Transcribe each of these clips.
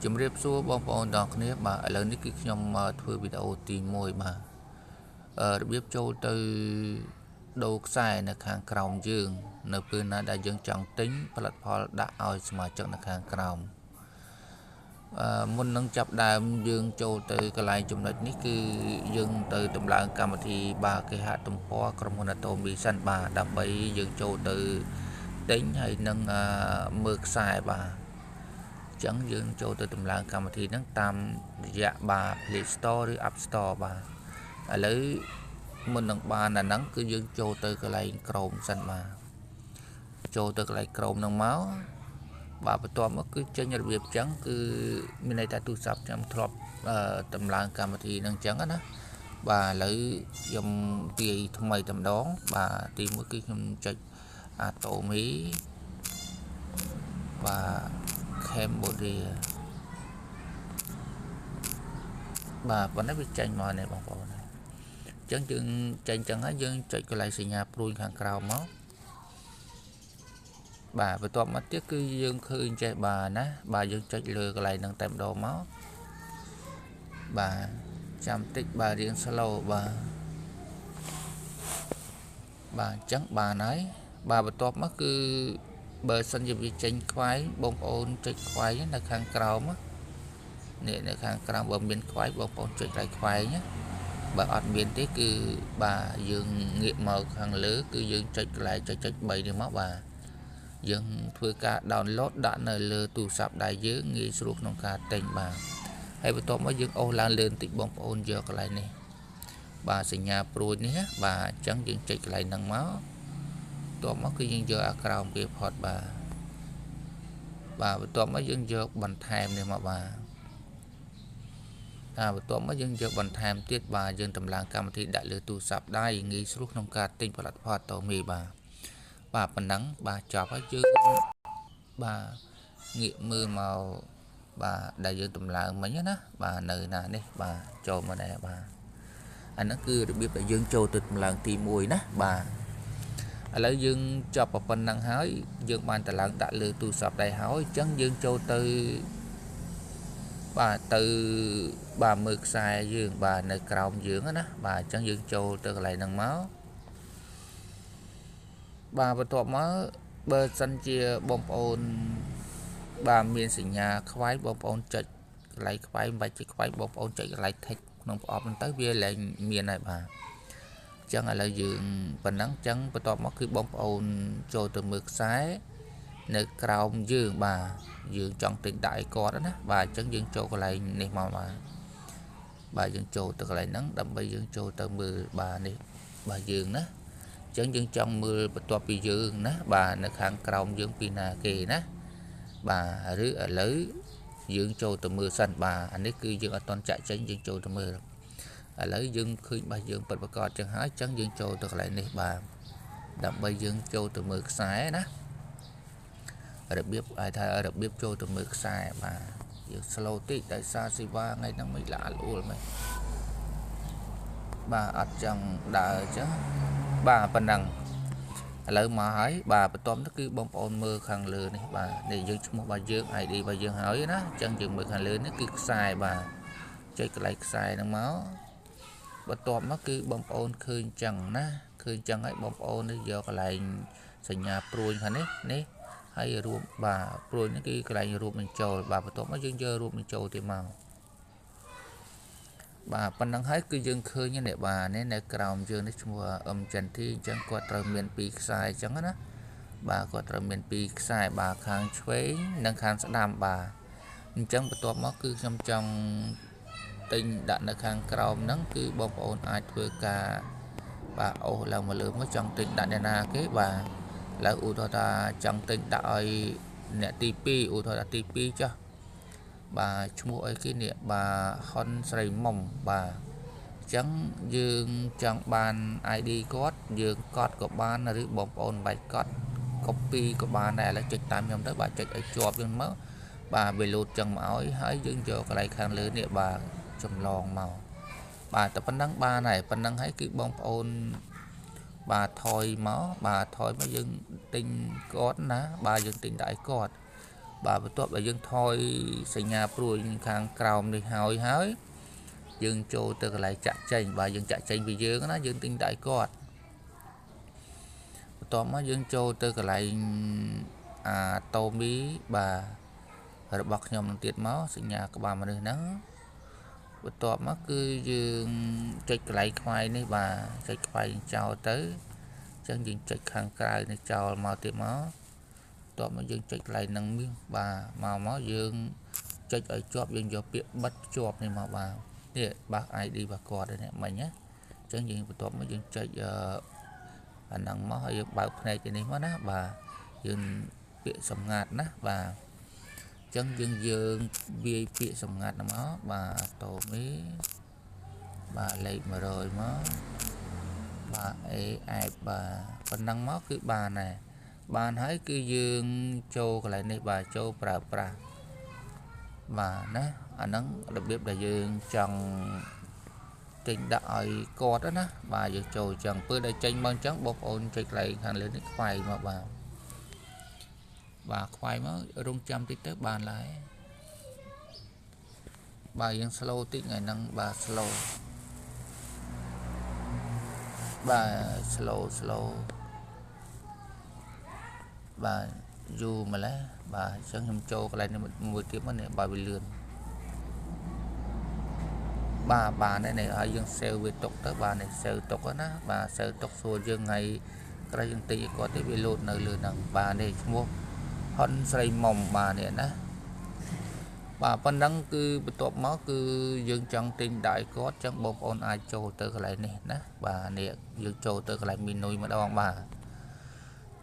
ជំរាបសួរបងប្អូនទាំងគ្នាបាទឥឡូវនេះគឺខ្ញុំមកធ្វើវីដេអូទី1បាទរបៀបចូលទៅដូរខ្សែនៅខាងក្រោមយើងនៅពេលណាដែលយើងចង់ទិញផលិតផលដាក់ឲ្យសមាជិកនៅខាងក្រោមមុននឹងចាប់ដើមយើងចូលទៅកន្លែងចំណុចនេះគឺយើងទៅតម្លើងកម្មវិធីបាទគេហទំព័រក្រុមហ៊ុន Atomy សិនបាទដើម្បីយើងចូលទៅទិញហើយនឹងមើលខ្សែបាទចឹងយើងចូលទៅតម្លើងកម្មវិធីហ្នឹងតាមរយៈបាទ Play Store ឬ App Store បាទឥឡូវមុននឹងបានអាហ្នឹងគឺយើងចូលទៅកន្លែង Chrome សិនបាទចូលទៅកន្លែង Chrome ហ្នឹងមកបាទបន្ទាប់មកគឺចេញរបៀបចឹងគឺមានន័យថាទូរស័ព្ទខ្ញុំធ្លាប់តម្លើងកម្មវិធីហ្នឹងចឹងណាបាទឥឡូវខ្ញុំទាយថ្មីតែម្ដងបាទទី1គឺខ្ញុំចុច Atomy បាទ Cambodia បាទប៉ុន្តែវាចេញមកនេះបងប្អូនអញ្ចឹងយើងចេញចឹងហើយយើងចុចកន្លែងសញ្ញាព្រួយខាងក្រោមមកបាទបន្ទាប់មកទៀតគឺយើងឃើញចេះបាទណាបាទយើងចុចលើកន្លែងហ្នឹងតែម្ដងមកបាទចាំតិចបាទរៀង slow បាទអញ្ចឹងបានហើយបាទបន្ទាប់មកគឺបើសិនជាវាចេញខ្វាយបងប្អូនចុចខ្វាយនៅខាងក្រោមនេះនៅខាងក្រោមបើមានខ្វាយបងប្អូនចុចកន្លែងខ្វាយណាបើអត់មានទេគឺបាទយើងងាកមកខាងលើគឺយើងចុចកន្លែងចុច3នេះមកបាទយើងធ្វើការ download ដាក់នៅលើទូរស័ព្ទដៃយើងងាយស្រួលក្នុងការទិញបាទហើយបន្ទាប់មកយើងអូសឡើងលើបន្តិចបងប្អូនយកកន្លែងនេះបាទសញ្ញាព្រួយនេះបាទអញ្ចឹងយើងចុចកន្លែងហ្នឹងមកបន្ទាប់មកគឺយើងយកអាក្រោមវាផុតបាទបន្ទាប់មកយើងយកបន្ថែមនេះមកបាទបន្ទាប់មកយើងយកបន្ថែមទៀតបាទយើងតម្លើងកម្មវិធីដាក់លើទូរស័ព្ទដៃងាយស្រួលក្នុងការទិញផលិតផលAtomyបាទប៉ុណ្ណឹងបាទចប់ហើយយើងបាទងាកមើលមកបាទដែលយើងតម្លើងមិញណាបាទនៅណានេះបាទចូលមកដែរបាទអាហ្នឹងគឺរបៀបដែលយើងចូលទៅតម្លើងទី1ណាបាទឥឡូវយើងចប់ប៉ុណ្ណឹងហើយយើងបានតម្លើងដាក់លើទូរស័ព្ទដៃហើយអញ្ចឹងយើងចូលទៅបាទមើលខ្សែយើងបាទនៅក្រោមយើងណាបាទអញ្ចឹងយើងចូលទៅកន្លែងហ្នឹងមកបាទបន្ទាប់មកបើសិនជាបងប្អូនបាទមានសញ្ញាខ្វាយបងប្អូនចុចកន្លែងខ្វាយមិនបាច់ចុចខ្វាយបងប្អូនចុចកន្លែង text ក្នុងប្រអប់ហ្នឹងទៅវាឡើងមានហើយបាទអញ្ចឹងឥឡូវយើងប៉ុណ្ណឹងអញ្ចឹងបន្ទាប់មកគឺបងប្អូនចូលទៅមើលខ្សែនៅក្រោមយើងបាទយើងចង់ទិញដាក់ឲ្យគាត់ណាបាទអញ្ចឹងយើងចូលកន្លែងនេះមកបាទយើងចូលទៅកន្លែងហ្នឹងដើម្បីយើងចូលទៅមើលបាទនេះបាទយើងណាអញ្ចឹងយើងចង់មើលបន្ទាប់ពីយើងណាបាទនៅខាងក្រោមយើងពីណាគេណាបាទឬឥឡូវយើងចូលទៅមើលសិនបាទអានេះគឺយើងអត់តន់ចាក់ចេញយើងចូលទៅមើលឥឡូវយើងឃើញបាទយើងពិតប្រាកដចឹងហើយអញ្ចឹងយើងចូលទៅកន្លែងនេះបាទដើម្បីយើងចូលទៅមើលខ្សែណារបៀបឲ្យថារបៀបចូលទៅមើលខ្សែបាទយើង slow តិចដោយសារសេវាថ្ងៃហ្នឹងមិនល្អលអួលមែនបាទអត់ចង់ដើរអញ្ចឹងបាទប៉ុណ្ណឹងឥឡូវមកហើយបាទបន្ទាប់ទៅគឺបងប្អូនមើលខាងលើនេះបាទនេះយើងឈ្មោះរបស់យើង ID របស់យើងហើយណាអញ្ចឹងយើងមើលខាងលើនេះគឺខ្សែបាទចុចកន្លែងខ្សែហ្នឹងមកបន្ទាប់មកគឺបងប្អូនឃើញចឹងណាឃើញចឹងហើយបងប្អូននេះយកកន្លែងសញ្ញាព្រួយខាងនេះហើយរួមបាទព្រួយនេះគឺកន្លែងរួមបញ្ចូលបាទបន្ទាប់មកយើងយករួមបញ្ចូលទៀតមកបាទប៉ុណ្ណឹងហើយគឺយើងឃើញនេះបាទនេះនៅក្រោមយើងនេះឈ្មោះចន្ទធីអញ្ចឹងគាត់ត្រូវមាន2ខ្សែអញ្ចឹងណាបាទគាត់ត្រូវមាន2ខ្សែបាទខាងឆ្វេងនិងខាងស្ដាំបាទអញ្ចឹងបន្ទាប់មកគឺខ្ញុំចង់ទិញដាក់នៅខាងក្រោមហ្នឹងគឺបងប្អូនអាចធ្វើការបាទអូសឡើងមកលើមកចង់ទិញដាក់អ្នកណាគេបាទឥឡូវឧទាហរណ៍ថាចង់ទិញដាក់ឲ្យអ្នកទី2ឧទាហរណ៍ថាទី2ចុះបាទឈ្មោះអីគេនេះបាទហ៊ុនស្រីមុំបាទអញ្ចឹងយើងចង់បាន ID គាត់យើងកត់ក៏បានឬបងប្អូនបាច់កត់ copy ក៏បានដែរឥឡូវចុចតាមខ្ញុំទៅបាទចុចឲ្យជាប់យើងមកបាទវាលោតចឹងមកឲ្យហើយយើងយកកន្លែងខាងលើនេះបាទចម្លងមកបាទតែប៉ុណ្ណឹងបានហើយប៉ុណ្ណឹងហើយគឺបងប្អូនបាទថយមកយើងទិញគាត់ណាបាទយើងទិញដាក់ឲ្យគាត់ bàបន្ទាប់ដែលយើងថយសញ្ញាព្រួយខាងក្រោមនេះហើយយើងចូលទៅកន្លែងចាក់ចេញបើយើងចាក់ចេញពីយើងណាយើងទិញដៃគាត់បន្ទាប់មកយើងចូលទៅកន្លែងតូមីបាទរបស់ខ្ញុំនឹងទៀតមកសញ្ញាក្បាលមនុស្សហ្នឹងបន្ទាប់មកគឺយើងចុចកន្លែងខ្វាយនេះបាទចុចខ្វាយចោលទៅអញ្ចឹងយើងចុចខាងក្រៅនេះចោលមកទៀតមកបន្ទាប់មកយើងចុចកន្លែងហ្នឹងបាទមកយើងចុចឲ្យជាប់យើងយកពាក្យបិទជាប់នេះមកបាទនេះបាស ID របស់គាត់នេះមិញណាអញ្ចឹងយើងបន្ទាប់មកយើងចុចអាហ្នឹងមកហើយយើងបើកភ្នែកទៅនេះមកណាបាទយើងពាក្យសម្ងាត់ណាបាទអញ្ចឹងយើងវាយពាក្យសម្ងាត់មកបាទតូមីបាទលេខ100មកបាទ AF បាទប៉ុណ្ណឹងមកគឺបានហើយបានហើយគឺយើងចូលកន្លែងនេះបាទចូលប្រើប្រាស់បាទណាអាហ្នឹងរបៀបដែលយើងចង់ទិញដាក់ឲ្យគាត់ណាបាទយើងចូលអញ្ចឹងពេលដែលចេញមកអញ្ចឹងបងប្អូនចុចកន្លែងខាងលើនេះខ្វាយមកបាទខ្វាយមករងចាំតិចទៅបានហើយបាទយើង slow តិចថ្ងៃហ្នឹងបាទ slow បាទ slow បាទយូរម្លេះបាទអញ្ចឹងខ្ញុំចូលកន្លែងនេះមួយទៀតមកនេះបាទវាលឿនបាទបាននេះហើយយើង save វាទុកទៅបាទនេះ save ទុកណាបាទ save ទុកស្រួលយើងថ្ងៃក្រោយយើងទិញឲ្យគាត់ទៅវាលោតនៅលើហ្នឹងបាទនេះឈ្មោះហុនស្រីមុំបាទនេះណាបាទប៉ុណ្ណឹងគឺបន្ទាប់មកគឺយើងចង់ទិញដៃគាត់ចឹងបងប្អូនអាចចូលទៅកន្លែងនេះណាបាទនេះយើងចូលទៅកន្លែង menu ម្ដងបាទ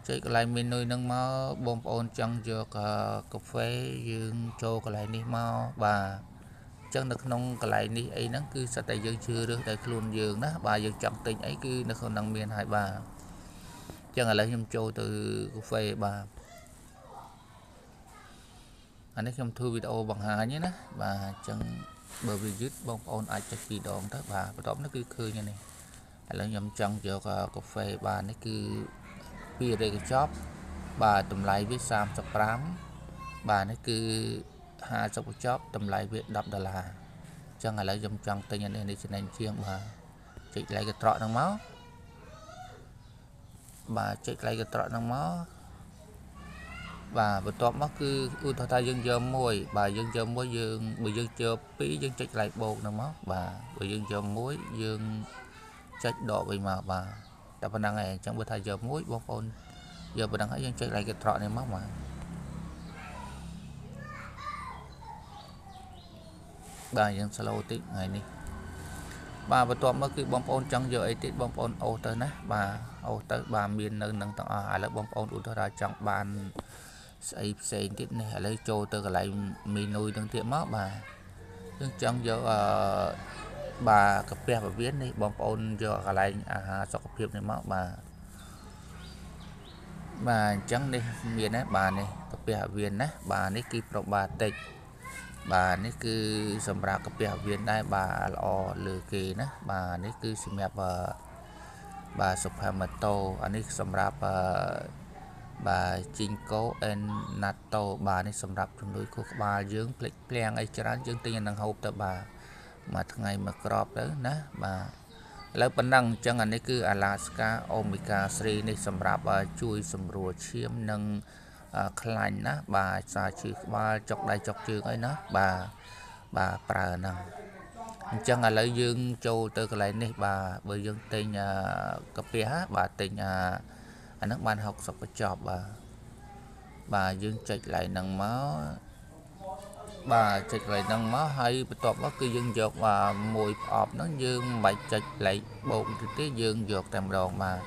ចុចកន្លែង menu ហ្នឹងមកបងប្អូនចង់យកកាហ្វេយើងចូលកន្លែងនេះមកបាទចឹងនៅក្នុងកន្លែងនេះអីហ្នឹងគឺសិតតែយើងជឿរើសតែខ្លួនយើងណាបាទយើងចង់ទិញអីគឺនៅក្នុងហ្នឹងមានហើយបាទចឹងឥឡូវខ្ញុំចូលទៅកាហ្វេបាទអានេះខ្ញុំធ្វើវីដេអូបង្ហាញណាបាទអញ្ចឹងបើវាយឺតបងប្អូនអាចចុច2ដងទៅបាទបន្ទាប់នេះគឺឃើញនេះឥឡូវខ្ញុំចង់យកកាហ្វេបាទនេះគឺ2រេកញ្ចប់បាទតម្លៃវា35បាទនេះគឺ50កញ្ចប់តម្លៃវា$10អញ្ចឹងឥឡូវខ្ញុំចង់ទិញអានេះចំណេញជាងបាទចុចកន្លែងកត្រកហ្នឹងមកបាទចុចកន្លែងកត្រកហ្នឹងមកបាទបន្ទាប់មកគឺឧទាហរណ៍ថាយើងយកមួយបាទយើងយកមួយយើងបើយើងយក2យើងចុចកន្លែងបូកហ្នឹងមកបាទបើយើងយកមួយយើងចុចដកវិញមកបាទតែប៉ុណ្្នឹងឯងអញ្ចឹងបើថាយកមួយបងប្អូនយកប៉ុណ្្នឹងហើយយើងចុចកន្លែងកត្រកនេះមកបាទបាទយើង slow តិចថ្ងៃនេះបាទបន្ទាប់មកគឺបងប្អូនចង់យកអីទៀតបងប្អូនអូសទៅណាបាទអូសទៅបាទមាននៅនឹងទាំងអស់ឥឡូវបងប្អូនឧទាហរណ៍ចង់បានស្អីផ្សេងទៀតនេះឥឡូវចូលទៅកន្លែង menu នឹងទៀតមកបាទយើងចង់យកបាទកាពះពវៀននេះបងប្អូនយកកន្លែងអាហារសុខភាពនេះមកបាទអញ្ចឹងនេះមានណាបាទនេះកាពះពវៀនណាបាទនេះគឺ probiotic បាទនេះគឺសម្រាប់កាពះពវៀនដែរបាទល្អលើគេណាបាទនេះគឺសម្រាប់បាទ Supamato អានេះសម្រាប់បាទ Jinko and Natto បាទនេះសម្រាប់ជំនួយខួរក្បាលយើងភ្លេចភ្លាំងអីច្រើនយើងទិញអានឹងហូបទៅបាទមួយថ្ងៃមួយក្របទៅណាបាទឥឡូវប៉ុណ្ណឹងអញ្ចឹងអានេះគឺ Alaska Omega 3នេះសម្រាប់ជួយសម្រួលឈាមនិងខ្លាញ់ណាបាទសារឈឺក្បាលចុកដៃចុកជើងអីណាបាទប្រើហ្នឹងអញ្ចឹងឥឡូវយើងចូលទៅកន្លែងនេះបាទបើយើងទិញកាពះបាទទិញអាហ្នឹងបាន60កញ្ចប់បាទយើងចុចកន្លែងហ្នឹងមកបាទចុចកន្លែងហ្នឹងមកហើយបន្ទាប់មកគឺយើងយកមួយប្រអប់ហ្នឹងយើងមិនបាច់ចុចលេខបូកទេយើងយកតែម្ដងបាទ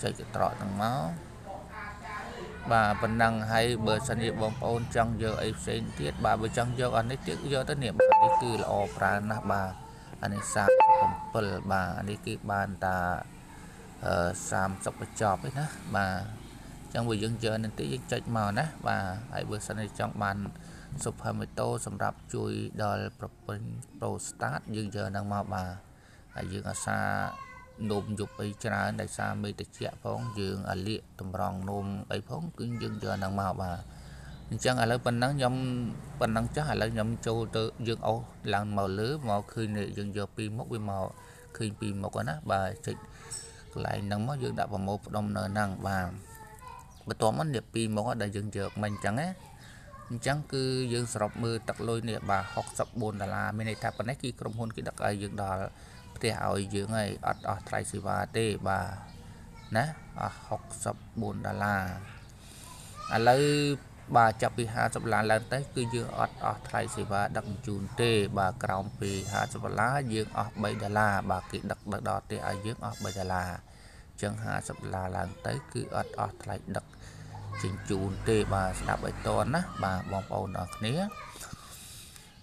ចុចកត្រកហ្នឹងមកបាទប៉ុណ្ណឹងហើយបើសិនជាបងប្អូនចង់យកអីផ្សេងទៀតបាទបើចង់យកអានេះទៀតយកទៅនេះបាទនេះគឺល្អប្រើណាស់បាទអានេះ37បាទអានេះគឺបានតា30កញ្ចប់ឯណាបាទអញ្ចឹងបើយើងយកនេះទៀតយើងចុចមកណាបាទហើយបើសិនជាចង់បាន Supamato សម្រាប់ជួយដល់ប្រព័ន្ធ prostate យើងយកហ្នឹងមកបាទហើយយើងអាសានោមយប់អីច្រើនដោយសារមេតិចផងយើងអាលៀកតម្រង់នោមអីផងគឺយើងយកហ្នឹងមកបាទ chẳng là phần năng chắc là nhóm châu tự dương ô làm màu lứa màu khơi nệ dương giờ pi mốc với màu khơi pi một cái nát bà chạy lại nắng mất dương đã vào một đồng nợ năng và bữa tối mất niệm pi một đại dương giờ mình chẳng á chẳng cứ dương sập mưa tật lôi nè bà học sập buồn là mình này tháp này khi cầm hôn cái đặc ai dương đó thì hỏi dương này ở trai sĩ và tê bà nè học sập buồn là lấy bà chập bị hạ sập lá lên tới cứ dương ở trai sĩ và đặc chun tê bà cầm bị hạ sập lá dương ở bảy là bà kỹ đặc đặc đó thì ai dương ở bảy là chẳng hạ sập lá lên tới cứ ở trai đặc chỉnh chun tê bà đạp bài toán á bà bong bầu ở khné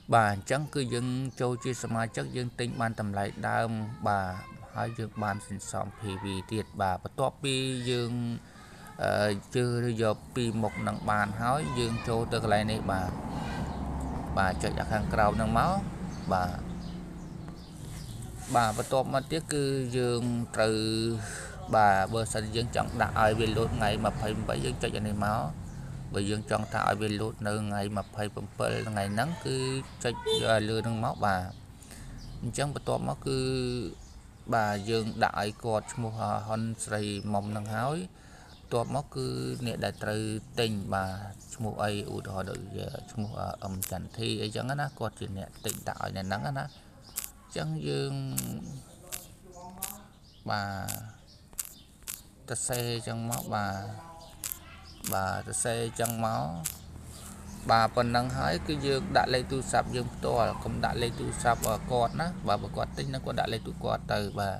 bà chẳng cứ dân châu chia sẻ chắc dân tinh ban tầm lại đam bà hai dương ban sinh sống thì vì tiệt bà và top pi dương chưa giờ pi một nặng bàn hói dương châu từ lại này bà chạy ra hàng cầu nâng máu bà và top mà tiếc cứ dương từ bà bơ sân dân chẳng đã ai về luôn ngày mà phải bảy dân chạy này máu bởi dân chọn thảo về luôn nơi ngày mà phải bấm ngày nắng cứ chạy lừa nâng máu bà chẳng bắt tóm cứ bà dương đại cột mua hòn sầy mỏng nâng hói tóm cứ nè đại từ tình bà mua ai u đó đợi mua âm chẳng thi ấy chẳng á cột chuyện nè tỉnh tạo nè nắng á chẳng dương bà ta xe trong máu bà ta xe trong máu bà phần năng hái cứ dương đã lấy tu sạp dương to cũng đã lấy tu sạp ở cọt á bà cọt tính nó có đã lấy tu cọt từ bà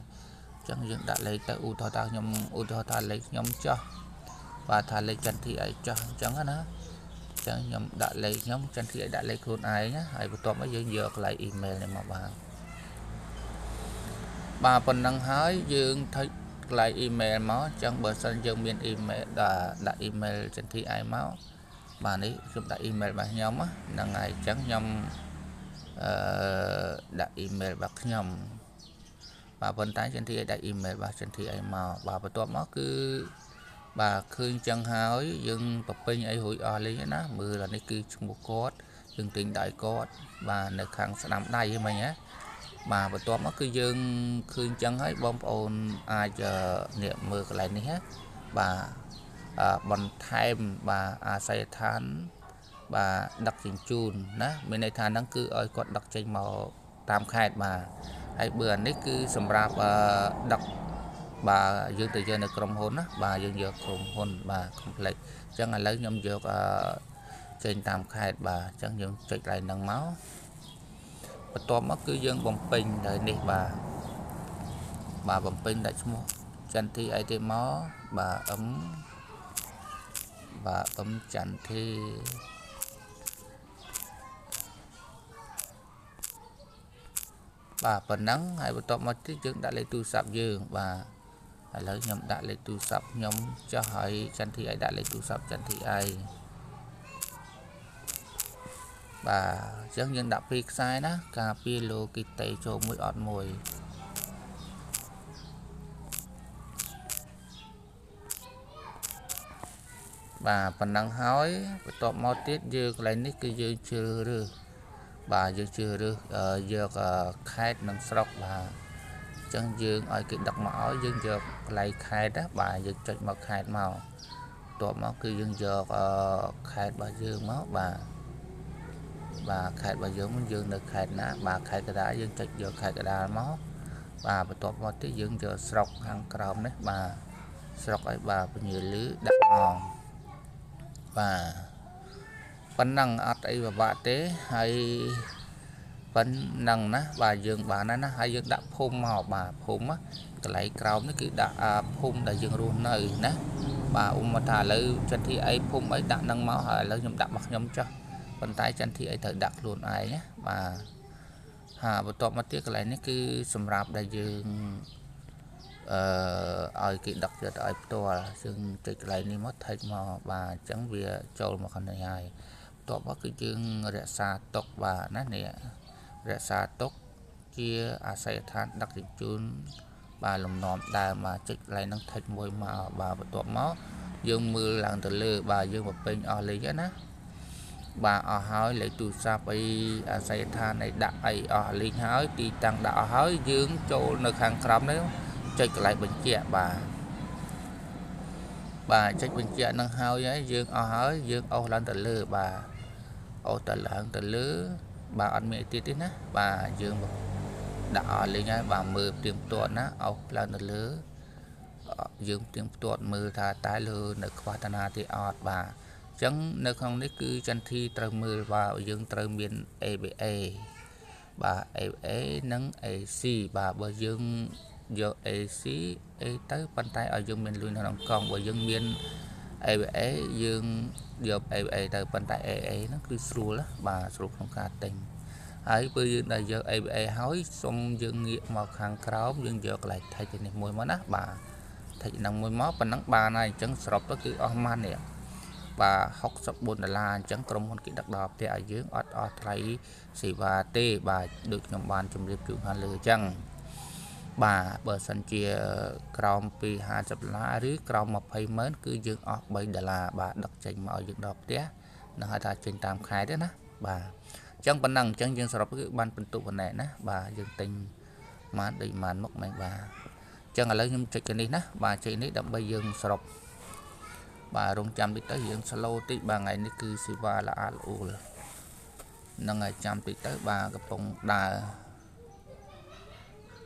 chẳng dương đã lấy tới u thọ tao nhom u thọ tao lấy nhóm cho và thà lấy chân thị ấy cho chẳng á nó chẳng nhom đã lấy nhóm chân thị ấy đã lấy khuôn ai nhá hay bắt tóm mới dương dược lại email này mà bà phần năng hái dương thấy lại email máu chẳng bờ sân dương miền email đã email trên thi ai máu bà ấy chúng ta email bà nhóm á là ngày chẳng nhom đã email bạc nhom bà vận tải trên thi đã email bà trên thi ai màu bà bắt tóm cứ bà khơi chẳng hỏi dương tập pin ấy hội ở lấy nó mưa là nó cứ một cốt dương tình đại cốt bà nơi khang nằm đây với mình á bà bắt tóm cứ dương khơi chẳng hỏi bom ồn ai chờ niệm mưa lại ní hết bà bằng thêm bà say than bà đặc trình chun nè bên này than đang cứ ơi còn đặc trình màu tam khai bà hay bữa nấy cứ sầm rạp đặc bà dương từ giờ này cầm hôn á bà dương giờ cầm hôn bà complex chẳng là lấy nhom dược trên tam khai bà chẳng dương chạy lại nâng máu và to mất cứ dương bồng pin đời này bà bồng pin đại mua chân thi ai thêm máu bà ấm chẳng thi bà phần nắng hay bắt tóm mất trước đã lấy tu sạp dương và lấy nhóm đã lấy tu sạp nhóm cho hỏi chân thi ai đã lấy tu sạp chân thi ai bà chẳng những đã pick sai đó cà phê lô kịch tây cho mũi ọt mùi bà phần năng hói tọt mau tiết dư lại nick cái dư chưa được bà dư chưa được dược khai năng sọc bà chân dương ở cái đặc mỏ dương dược lại khai đó bà dược chạy một khai màu tọt máu cứ dương dược khai bà dương máu bà khai bà dương muốn dương được khai ná bà khai cái đá dương chạy dược khai cái đá máu bà tọt mau tiết dương dược sọc hàng còng đấy bà sọc ấy bà nhiều lưới đặt ngon và phần năng ở đây và bà tế hay phần năng ná bà dương bà nó hay dương đã phun màu bà phun á cái lấy cầu nó cứ đã phun đại dương luôn nơi nè bà mà thả lấy chân thi ấy phun ấy đã nâng máu hỏi lấy nhom đặt mặc nhom cho phần tay chân thi ấy thử đặt luôn ấy nhé bà bà tọt mà tiếc lại nó cứ sầm rạp đại dương ai cái đặc biệt ai toซึ่งchạy lại ní mất thay mà bà chẳng vì trâu mà con này ai tọt bắt cái chương rẽ xa tốc bà nát nè rẽ xa tốc chia say than đặc biệt chun bà lồng nòm đà mà chạy lại năng thay môi mà bà tọt máu dương mưa làng từ lư bà dương một bên ở lấy á ná bà ở hỏi lấy tụ sạp ấy xây than này đã ấy ở linh hỏi thì tăng đã hỏi dương chỗ nơi hàng cắm đấy chơi lại bệnh trẻ bà trách bệnh trẻ nâng hao ấy dương ở hỏi dương ô lan tờ lư bà ô tờ lợn tờ lứ bà ăn mẹ tiết á bà dương đã ở linh ấy bà mưa tiếng tuần á ô lan tờ lứ dương tiếng tuần mưa tha tái lư nơi khoa tana thì ọt bà chẳng nơi không đấy cứ chân thi trời mưa vào dương trời miền ABA bà ABA nâng AC bà bờ dương giờ AC tới bàn tay ở dương miền lui nó còn bờ dương miền ABA dương giờ ABA tới bàn tay AA nó cứ xua đó bà xua không cả tình ấy bây giờ là giờ ABA hỏi xong dương nghĩa một hàng cáo dương giờ lại thay cho nên môi món á bà thay năng môi máu và nắng bà này chẳng sọp đó cứ man nè bà học sập bồn là chẳng cầm con kỹ đặc đọc thì ở dưới ọt thấy xì và tê bà được nhóm bàn trong liệp trường hàn lừa chăng bà bờ sân chia còng pi 20 lá rưỡi còng một hay mến cứ dương ọt $7 bà đặt tranh mọi dương đọc té nó hai ta trên tam khai đấy nè bà chẳng bản năng chẳng dương sọp cái ban phân tụ phần này nè bà dương tình mà đầy màn mốc mày bà chẳng là lấy nhung chạy cái này nè bà chạy này đậm bây dương sọp bà rong chăm đi tới hiện slow tí bà ngày này cứ si va là al ul nâng ngày chăm đi tới bà cái bông đá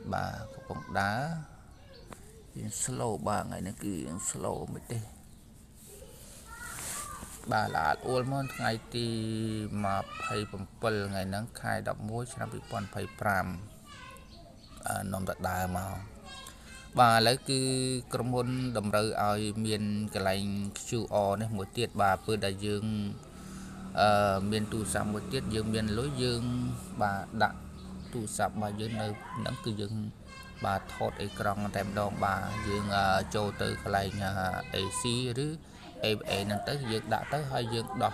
bà cái bông đá hiện slow bà ngày này cứ hiện slow mới đi bà là al ul món ngày thì mà phải bấm pel ngày nắng khai đập mối năm bị pon phải pram nông đặt đà màu bà lấy cứ cầm hôn đầm rơi ở miền cái lạnh chu o này một tiết bà vừa đại dương miền tu sắm một tiết dương miền lối dương bà đặt tu sắm bà dương nơi nắng cứ dương bà thọt ấy còng tem đòn bà dương châu từ cái lạnh AC rứ em năng tới dương đã tới hai dương đỏ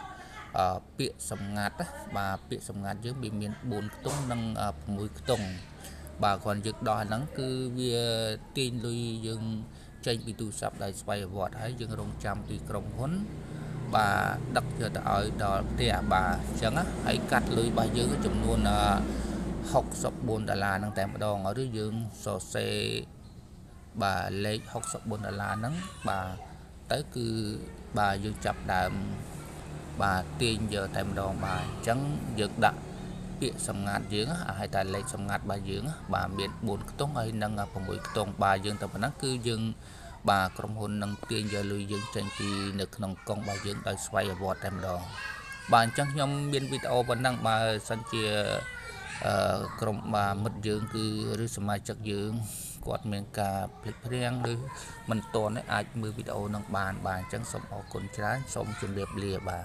bịa sầm ngạt á bà bịa sầm ngạt dương bị miền bốn tung nâng mũi tung bà còn dựng đòi nắng cứ về tin lui dương tranh bị tụ sập đại xoay vọt hay dương rong trăm thì cầm huấn bà đặt cho ở đó tè bà chẳng á hãy cắt lui bà dương cái chùm luôn học sập $4 năng tèm đòn ở dưới dương so xe bà lấy học sập $4 nắng bà tới cứ bà dương chập đàm bà tiền giờ tèm đòn bà chẳng dựng đặt bịa sầm ngạt dưỡng hai ta lấy sầm ngạt bà dưỡng bà miền 4 tông ấy nâng vào mỗi tông bà dương tập nắng cư dương bà cầm hồn nâng tiền giờ lùi dương tranh thì nực nông công bà dương đòi xoay ở vọt em đó bà chẳng nhom biên video vẫn năng bà sân chia cầm bà mất dương cứ rư sầm mai chắc dương quạt miệng cà phết riêng đi mình toàn ấy ai mưa video nâng bàn chẳng sống ở con trái sống chuẩn đẹp lìa bà